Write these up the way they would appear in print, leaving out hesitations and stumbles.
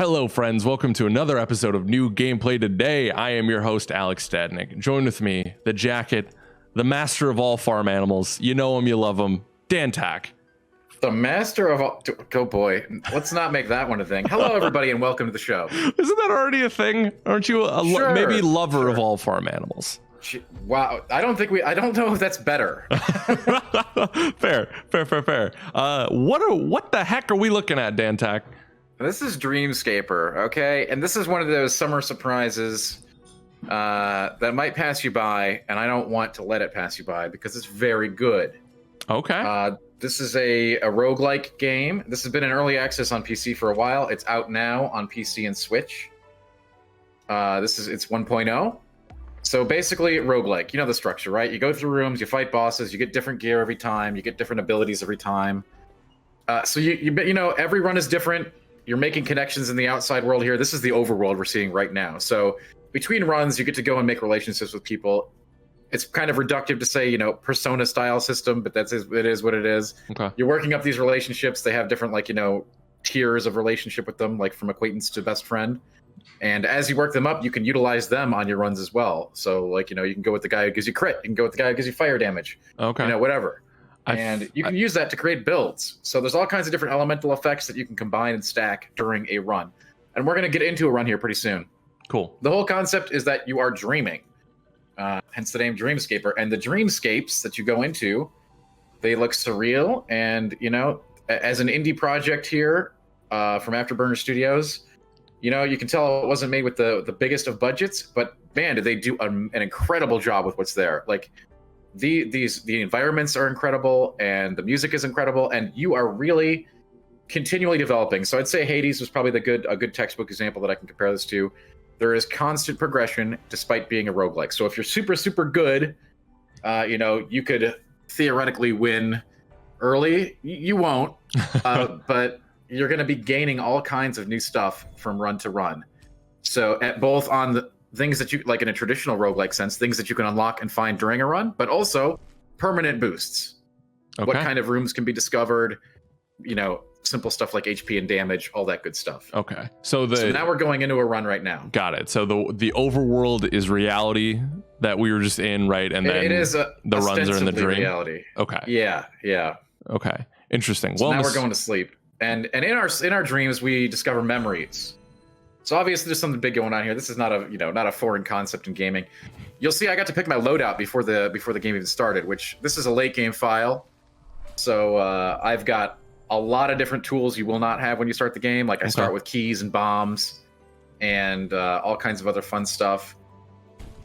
Hello, friends. Welcome to another episode of New Gameplay Today. I am your host, Alex Stadnik. Join with me, the jacket, the master of all farm animals. You know him, you love him, Dan Tack. The master of all... Oh, boy. Let's not make that one a thing. Hello, everybody, and welcome to the show. Isn't that already a thing? Aren't you maybe lover of all farm animals? Wow. I don't know if that's better. Fair. What the heck are we looking at, Dan Tack? This is Dreamscaper, okay? And this is one of those summer surprises that might pass you by, and I don't want to let it pass you by because it's very good. Okay. This is a roguelike game. This has been in early access on PC for a while. It's out now on PC and Switch. It's 1.0. So basically, roguelike. You know the structure, right? You go through rooms, you fight bosses, you get different gear every time, you get different abilities every time. So you know every run is different. You're making connections in the outside world here. This is the overworld we're seeing right now. So between runs, you get to go and make relationships with people. It's kind of reductive to say, persona style system, but it is what it is. Okay. You're working up ththese relationships. They have different, tiers of relationship with them, like from acquaintance to best friend. And as you work them up, you can utilize them on your runs as well. So, you can go with the guy who gives you crit. You can go with the guy who gives you fire damage. Okay. Whatever. And you can use that to create builds. So there's all kinds of different elemental effects that you can combine and stack during a run. And we're going to get into a run here pretty soon. Cool. The whole concept is that you are dreaming. Hence the name Dreamscaper. And the dreamscapes that you go into, they look surreal. And, as an indie project here from Afterburner Studios, you can tell it wasn't made with the biggest of budgets. But, man, did they do an incredible job with what's there. The environments are incredible and the music is incredible and you are really continually developing. So I'd say Hades was probably a good textbook example that I can compare this to. There is constant progression despite being a roguelike. So if you're super, super good, you could theoretically win early. You won't, but you're going to be gaining all kinds of new stuff from run to run. So at both on the things that you like in a traditional roguelike sense, things that you can unlock and find during a run, but also permanent boosts. Okay. What kind of rooms can be discovered, simple stuff like HP and damage, all that good stuff. Okay. So now we're going into a run right now. Got it. So the overworld is reality that we were just in, right? And then it is the runs are in the dream. Reality. Okay. Yeah. Okay. Interesting. So now we're going to sleep. And in our dreams we discover memories. So obviously there's something big going on here. This is not a foreign concept in gaming. You'll see I got to pick my loadout before the game even started, which this is a late game file. So I've got a lot of different tools you will not have when you start the game. I start with keys and bombs and all kinds of other fun stuff.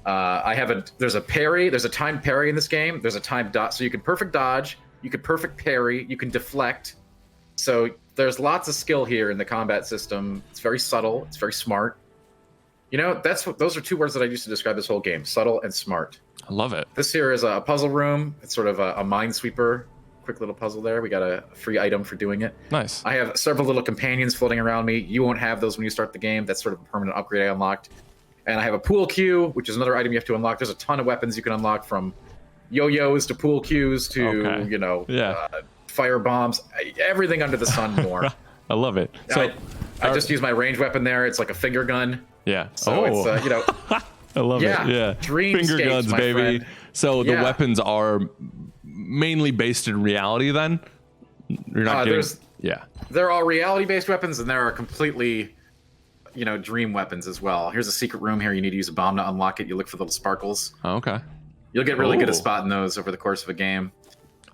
There's a parry, there's a timed parry in this game. There's a timed dodge, so you can perfect dodge, you can perfect parry, you can deflect. So there's lots of skill here in the combat system. It's very subtle. It's very smart. Those are two words that I used to describe this whole game: subtle and smart. I love it. This here is a puzzle room. It's sort of a minesweeper. Quick little puzzle there. We got a free item for doing it. Nice. I have several little companions floating around me. You won't have those when you start the game. That's sort of a permanent upgrade I unlocked. And I have a pool cue, which is another item you have to unlock. There's a ton of weapons you can unlock, from yo-yos to pool cues to fire bombs, everything under the sun more. I love it. So I just use my ranged weapon there. It's like a finger gun. Yeah. So it's I love it. Yeah. Finger guns, baby. Friend. So the weapons are mainly based in reality then? You're not They're all reality-based weapons, and there are completely dream weapons as well. Here's a secret room here. You need to use a bomb to unlock it. You look for little sparkles. Oh, okay. You'll get really good at spotting those over the course of a game.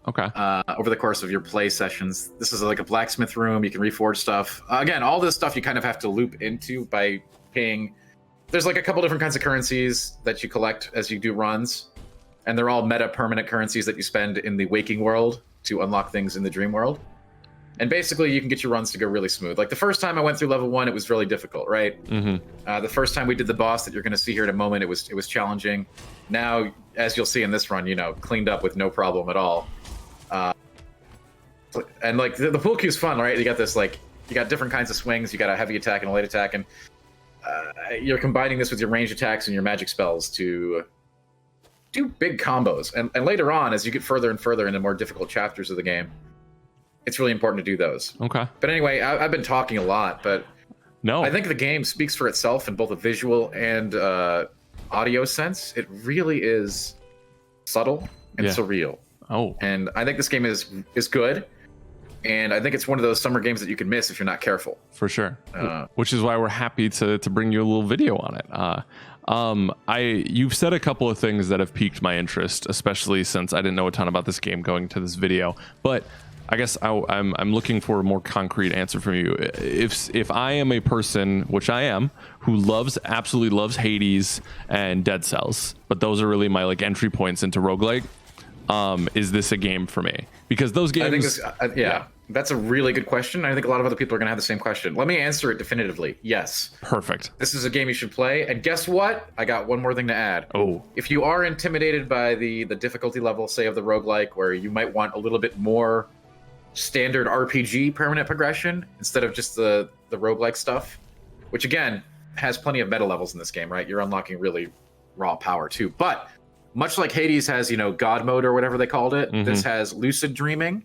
Okay. Over the course of your play sessions. This is like a blacksmith room. You can reforge stuff. Again, all this stuff you kind of have to loop into by paying. There's a couple different kinds of currencies that you collect as you do runs. And they're all meta permanent currencies that you spend in the waking world to unlock things in the dream world. And basically you can get your runs to go really smooth. The first time I went through level 1, it was really difficult, right? Mm-hmm. The first time we did the boss that you're going to see here in a moment, it was challenging. Now, as you'll see in this run, cleaned up with no problem at all. And the pool cue's fun, right? You got this you got different kinds of swings. You got a heavy attack and a light attack, and you're combining this with your ranged attacks and your magic spells to do big combos. And later on, as you get further and further into more difficult chapters of the game, it's really important to do those. Okay. But anyway, I've been talking a lot, but No. I think the game speaks for itself in both a visual and audio sense. It really is subtle and surreal. Oh. And I think this game is good. And I think it's one of those summer games that you can miss if you're not careful. For sure. Which is why we're happy to bring you a little video on it. You've said a couple of things that have piqued my interest, especially since I didn't know a ton about this game going to this video. But I guess I'm looking for a more concrete answer from you. If I am a person, which I am, who absolutely loves Hades and Dead Cells, but those are really my like entry points into roguelike, is this a game for me? Because those games, I think that's a really good question. I think a lot of other people are going to have the same question. Let me answer it definitively. Yes. Perfect. This is a game you should play. And guess what? I got one more thing to add. Oh. If you are intimidated by the difficulty level, say, of the roguelike, where you might want a little bit more standard RPG permanent progression instead of just the roguelike stuff, which again has plenty of meta levels in this game, right? You're unlocking really raw power too. But much like Hades has, God mode or whatever they called it, this has lucid dreaming,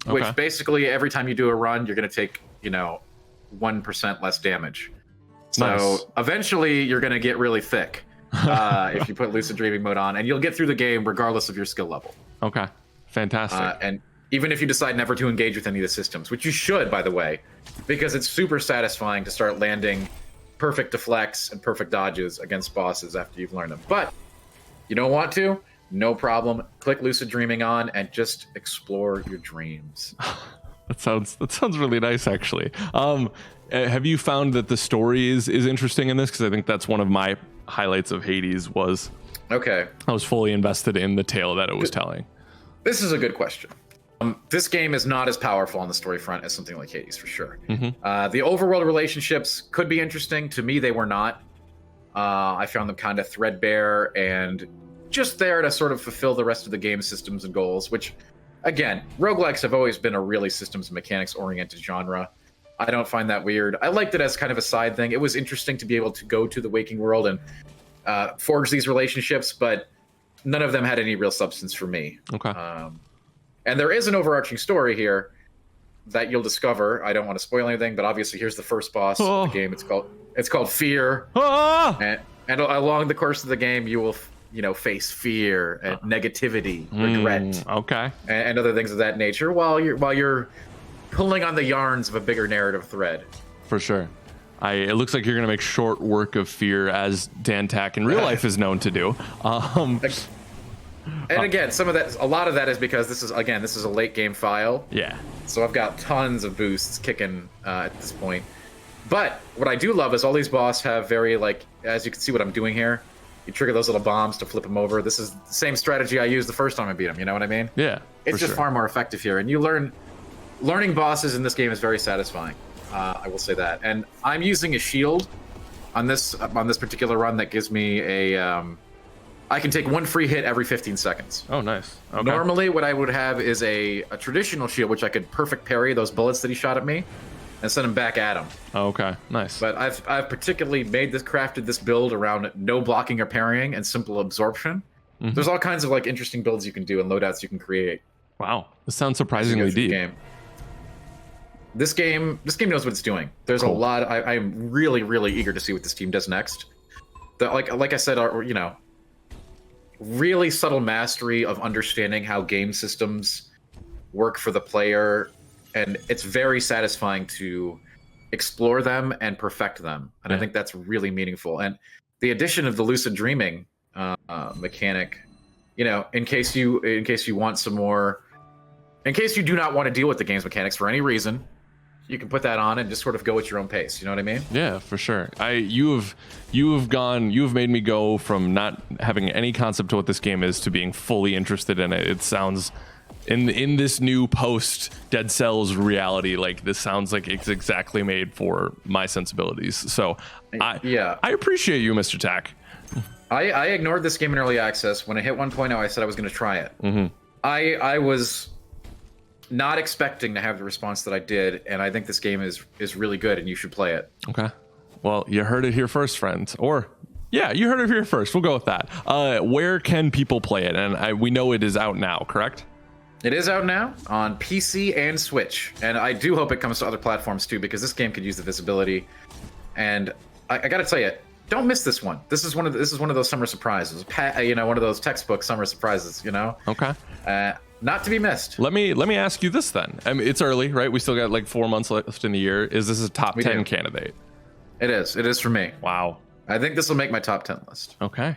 which basically every time you do a run, you're going to take, 1% less damage. So eventually you're going to get really thick if you put lucid dreaming mode on, and you'll get through the game regardless of your skill level. Okay. Fantastic. And even if you decide never to engage with any of the systems, which you should, by the way, because it's super satisfying to start landing perfect deflects and perfect dodges against bosses after you've learned them. But you don't want to? No problem. Click lucid dreaming on and just explore your dreams. That sounds really nice, actually. Have you found that the story is interesting in this? Because I think that's one of my highlights of Hades was I was fully invested in the tale that it was telling. This is a good question. This game is not as powerful on the story front as something like Hades, for sure. The overworld relationships could be interesting. To me, they were not. I found them kind of threadbare and just there to sort of fulfill the rest of the game's systems and goals, which, again, roguelikes have always been a really systems and mechanics-oriented genre. I don't find that weird. I liked it as kind of a side thing. It was interesting to be able to go to the waking world and forge these relationships, but none of them had any real substance for me. Okay. And there is an overarching story here that you'll discover. I don't want to spoil anything, but obviously here's the first boss of the game. It's called Fear. And along the course of the game, you will face fear and negativity, regret, and other things of that nature while you're pulling on the yarns of a bigger narrative thread. For sure. It looks like you're going to make short work of Fear, as Dan Tack in real life is known to do. And again, a lot of that is because this is a late game file. Yeah. So I've got tons of boosts kicking at this point. But what I do love is all these bosses have very, as you can see what I'm doing here, you trigger those little bombs to flip them over. This is the same strategy I used the first time I beat them. You know what I mean? Yeah. It's just far more effective here. And learning bosses in this game is very satisfying. I will say that. And I'm using a shield on this particular run that gives me I can take one free hit every 15 seconds. Oh, nice. Okay. Normally, what I would have is a traditional shield, which I could perfect parry those bullets that he shot at me and send them back at him. Oh, okay, nice. But I've particularly crafted this build around no blocking or parrying and simple absorption. There's all kinds of interesting builds you can do and loadouts you can create. Wow, this sounds surprisingly deep. This game knows what it's doing. There's a lot. I'm really, really eager to see what this team does next. Like I said, really subtle mastery of understanding how game systems work for the player, and it's very satisfying to explore them and perfect them. And I think that's really meaningful. And the addition of the lucid dreaming mechanic, in case you want some more, in case you do not want to deal with the game's mechanics for any reason, you can put that on and just sort of go at your own pace. You know what I mean? Yeah, for sure. You've made me go from not having any concept of what this game is to being fully interested in it. It sounds in this new post Dead Cells reality, this sounds like it's exactly made for my sensibilities. So I appreciate you, Mr. Tack. I ignored this game in early access. When I hit 1.0, I said I was going to try it. I was not expecting to have the response that I did, and I think this game is really good, and you should play it. Okay. Well, you heard it here first, friends. Or, yeah, you heard it here first. We'll go with that. Where can people play it? And we know it is out now, correct? It is out now on PC and Switch, and I do hope it comes to other platforms too, because this game could use the visibility. And I got to tell you, don't miss this one. This is one of those summer surprises. One of those textbook summer surprises. Okay. Not to be missed. Let me ask you this then. I mean, it's early, right? We still got like 4 months left in the year. Is this a top 10 candidate? It is. It is for me. Wow. I think this will make my top 10 list. Okay.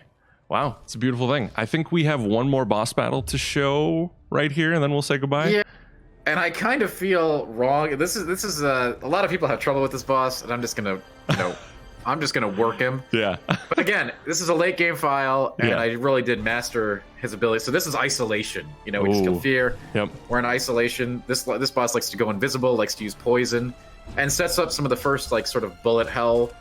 Wow. It's a beautiful thing. I think we have one more boss battle to show right here, and then we'll say goodbye. Yeah. And I kind of feel wrong. This is a lot of people have trouble with this boss, and I'm just gonna, I'm just gonna work him. Yeah. But again, this is a late game file, and Yeah. I really did master his ability. So this is isolation. We just kill fear. Yep. We're in isolation. This boss likes to go invisible, likes to use poison, and sets up some of the first like sort of bullet hell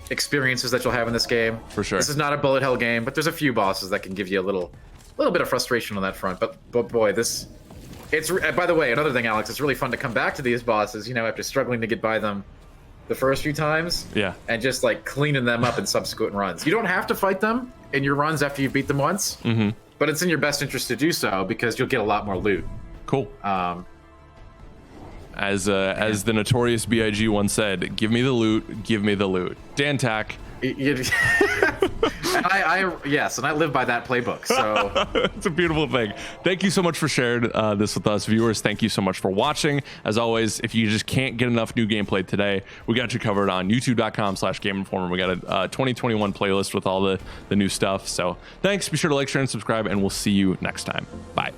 experiences that you'll have in this game. For sure. This is not a bullet hell game, but there's a few bosses that can give you a little bit of frustration on that front. But boy, it's by the way, another thing, Alex, it's really fun to come back to these bosses, after struggling to get by them the first few times. Yeah. And just like cleaning them up in subsequent runs. You don't have to fight them in your runs after you beat them once, but it's in your best interest to do so because you'll get a lot more loot. Cool. As the notorious B.I.G. once said, "Give me the loot, give me the loot." Dan Tack. Yes, and I live by that playbook. So it's a beautiful thing. Thank you so much for sharing this with us, viewers. Thank you so much for watching. As always, if you just can't get enough new gameplay today, we got you covered on youtube.com/Game Informer. We got a 2021 playlist with all the new stuff. So thanks. Be sure to like, share, and subscribe, and we'll see you next time. Bye.